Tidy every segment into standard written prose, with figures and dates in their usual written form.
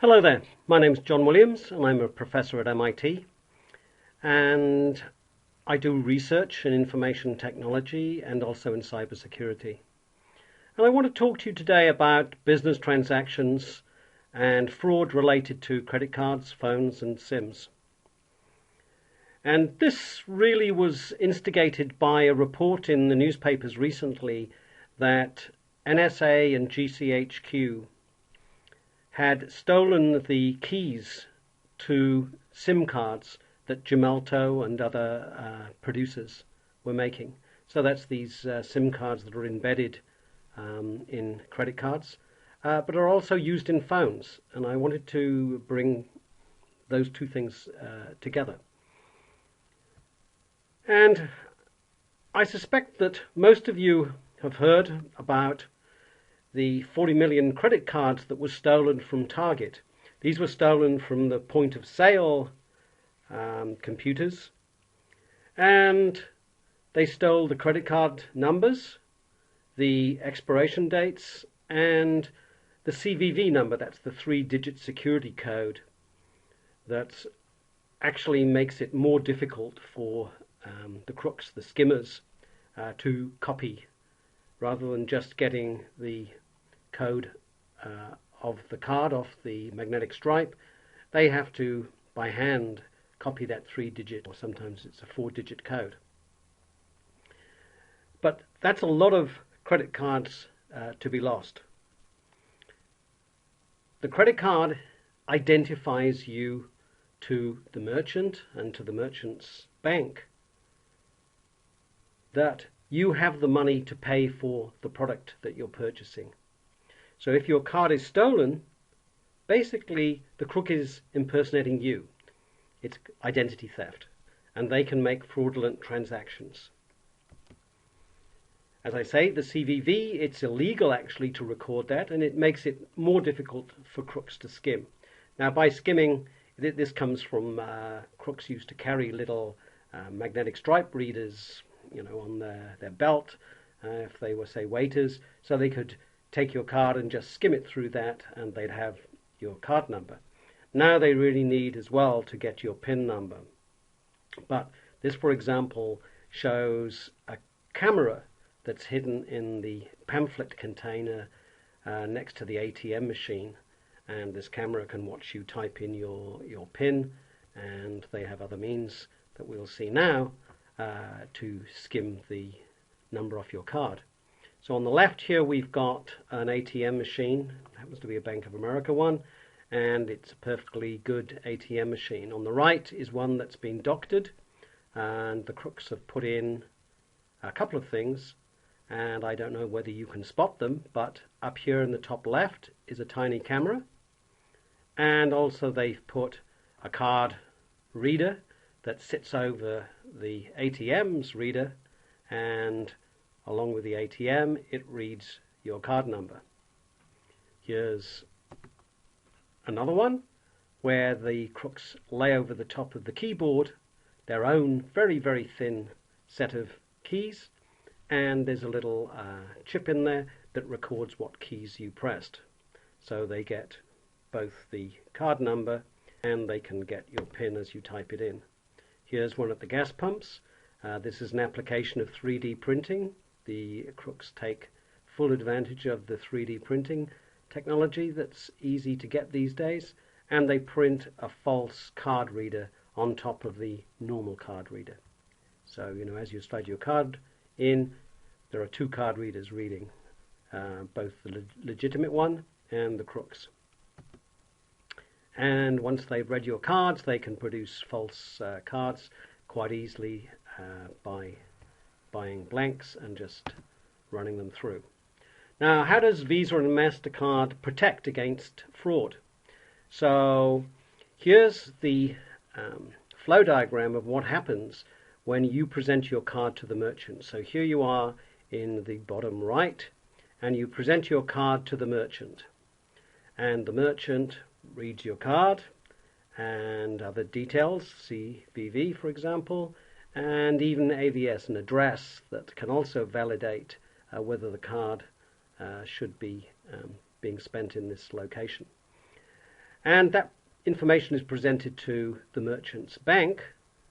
Hello there, my name's John Williams and I'm a professor at MIT, and I do research in information technology and also in cybersecurity. And I want to talk to you today about business transactions and fraud related to credit cards, phones and SIMs. And this really was instigated by a report in the newspapers recently that NSA and GCHQ had stolen the keys to SIM cards that Gemalto and other producers were making. So that's these SIM cards that are embedded in credit cards, but are also used in phones. And I wanted to bring those two things together. And I suspect that most of you have heard about the 40 million credit cards that were stolen from Target. These were stolen from the point of sale computers, and they stole the credit card numbers, the expiration dates, and the CVV number. That's the 3-digit security code that actually makes it more difficult for the crooks, the skimmers, to copy, rather than just getting the code of the card off the magnetic stripe. They have to, by hand, copy that 3-digit, or sometimes it's a 4-digit code. But that's a lot of credit cards to be lost. The credit card identifies you to the merchant and to the merchant's bank that you have the money to pay for the product that you're purchasing. So if your card is stolen, basically the crook is impersonating you. It's identity theft, and they can make fraudulent transactions. As I say, the CVV, it's illegal actually to record that, and it makes it more difficult for crooks to skim. Now, by skimming, this comes from crooks used to carry little magnetic stripe readers, on their belt, if they were, say, waiters, so they could take your card and just skim it through that, and they'd have your card number. Now they really need as well to get your PIN number. But this, for example, shows a camera that's hidden in the pamphlet container next to the ATM machine, and this camera can watch you type in your PIN, and they have other means that we'll see now to skim the number off your card. So on the left here we've got an ATM machine. It happens to be a Bank of America one, and it's a perfectly good ATM machine. On the right is one that's been doctored, and the crooks have put in a couple of things, and I don't know whether you can spot them, but up here in the top left is a tiny camera, and also they've put a card reader that sits over the ATM's reader, and along with the ATM, it reads your card number. Here's another one where the crooks lay over the top of the keyboard their own very, very thin set of keys, and there's a little chip in there that records what keys you pressed. So they get both the card number and they can get your PIN as you type it in. Here's one at the gas pumps. This is an application of 3D printing. The crooks take full advantage of the 3D printing technology that's easy to get these days, and they print a false card reader on top of the normal card reader. So, as you slide your card in, there are two card readers reading, both the legitimate one and the crooks. And once they've read your cards, they can produce false cards quite easily by buying blanks and just running them through. Now, how does Visa and MasterCard protect against fraud? So here's the flow diagram of what happens when you present your card to the merchant. So here you are in the bottom right, and you present your card to the merchant, and the merchant reads your card and other details, CVV for example, and even AVS, an address that can also validate whether the card should be being spent in this location. And that information is presented to the merchant's bank,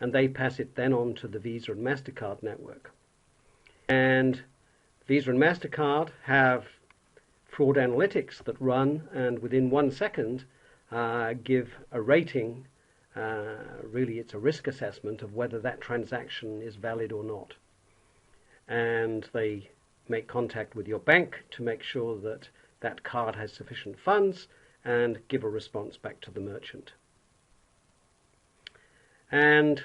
and they pass it then on to the Visa and MasterCard network. And Visa and MasterCard have fraud analytics that run, and within 1 second give a rating. Really, it's a risk assessment of whether that transaction is valid or not. And they make contact with your bank to make sure that that card has sufficient funds and give a response back to the merchant. And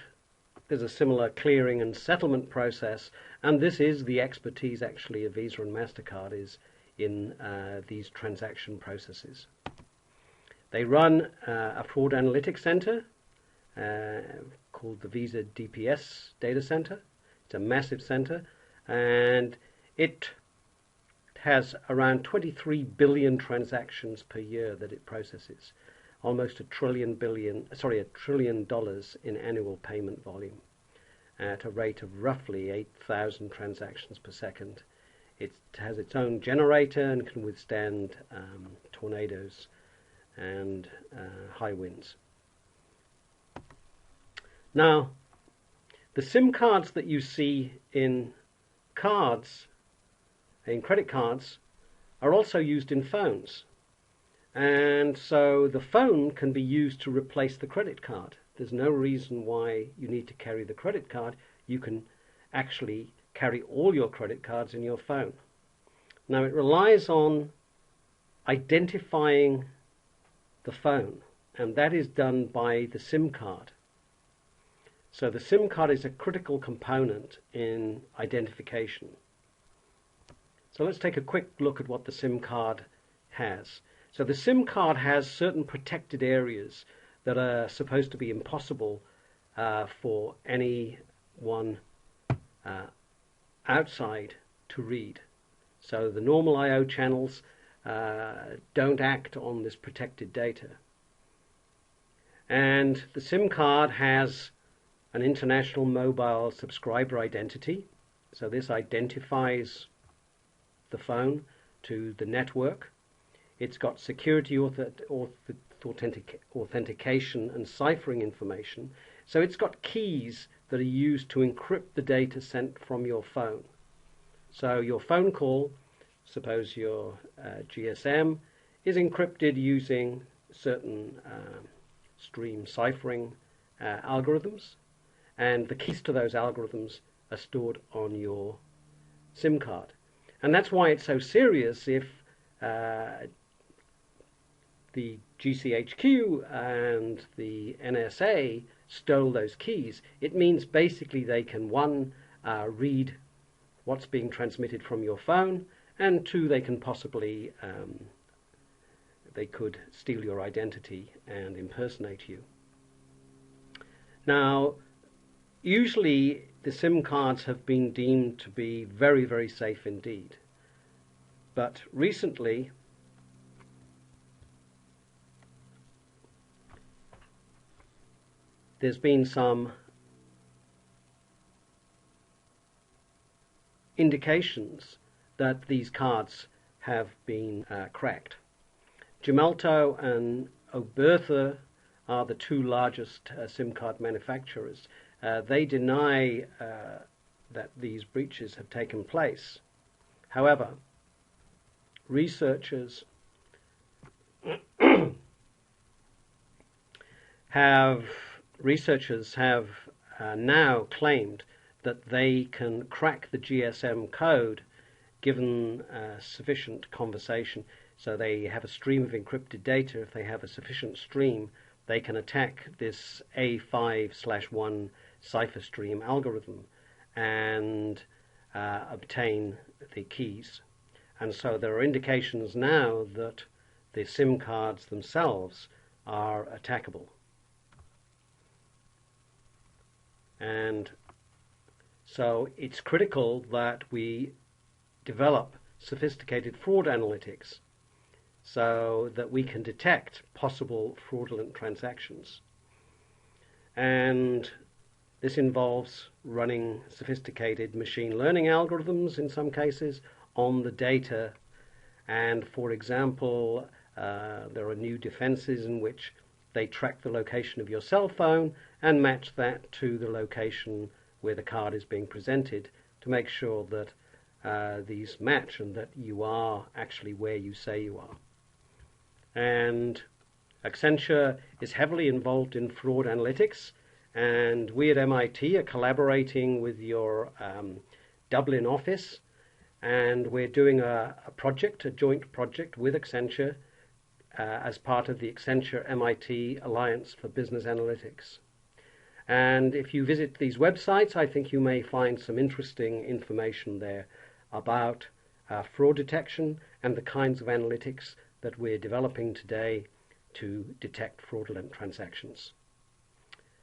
there's a similar clearing and settlement process, and this is the expertise actually of Visa and MasterCard, is in these transaction processes. They run a fraud analytics center called the Visa DPS data center. It's a massive center, and it has around 23 billion transactions per year that it processes, almost $1 trillion in annual payment volume at a rate of roughly 8,000 transactions per second. It has its own generator and can withstand tornadoes and high winds. Now, the SIM cards that you see in credit cards, are also used in phones. And so the phone can be used to replace the credit card. There's no reason why you need to carry the credit card. You can actually carry all your credit cards in your phone. Now, it relies on identifying the phone, and that is done by the SIM card. So the SIM card is a critical component in identification. So let's take a quick look at what the SIM card has. So the SIM card has certain protected areas that are supposed to be impossible for anyone outside to read. So the normal I/O channels don't act on this protected data. And the SIM card has an international mobile subscriber identity. So this identifies the phone to the network. It's got security authentication and ciphering information. So it's got keys that are used to encrypt the data sent from your phone. So your phone call, suppose your GSM, is encrypted using certain stream ciphering algorithms, and the keys to those algorithms are stored on your SIM card. And that's why it's so serious if the GCHQ and the NSA stole those keys. It means basically they can, one, read what's being transmitted from your phone, and two, they can possibly they could steal your identity and impersonate you. Now, usually the SIM cards have been deemed to be very, very safe indeed. But recently, there's been some indications that these cards have been cracked. Gemalto and Obertha are the two largest SIM card manufacturers. They deny that these breaches have taken place. However, researchers have now claimed that they can crack the GSM code given sufficient conversation. So they have a stream of encrypted data. If they have a sufficient stream, they can attack this A5/1 cipher stream algorithm and obtain the keys. And so there are indications now that the SIM cards themselves are attackable. And so it's critical that we develop sophisticated fraud analytics so that we can detect possible fraudulent transactions. And this involves running sophisticated machine learning algorithms in some cases on the data, and for example There are new defenses in which they track the location of your cell phone and match that to the location where the card is being presented to make sure that these match and that you are actually where you say you are. And Accenture is heavily involved in fraud analytics, and we at MIT are collaborating with your Dublin office, and we're doing a joint project with Accenture as part of the Accenture MIT Alliance for Business Analytics. And if you visit these websites, I think you may find some interesting information there about fraud detection and the kinds of analytics that we're developing today to detect fraudulent transactions.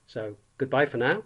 So goodbye for now.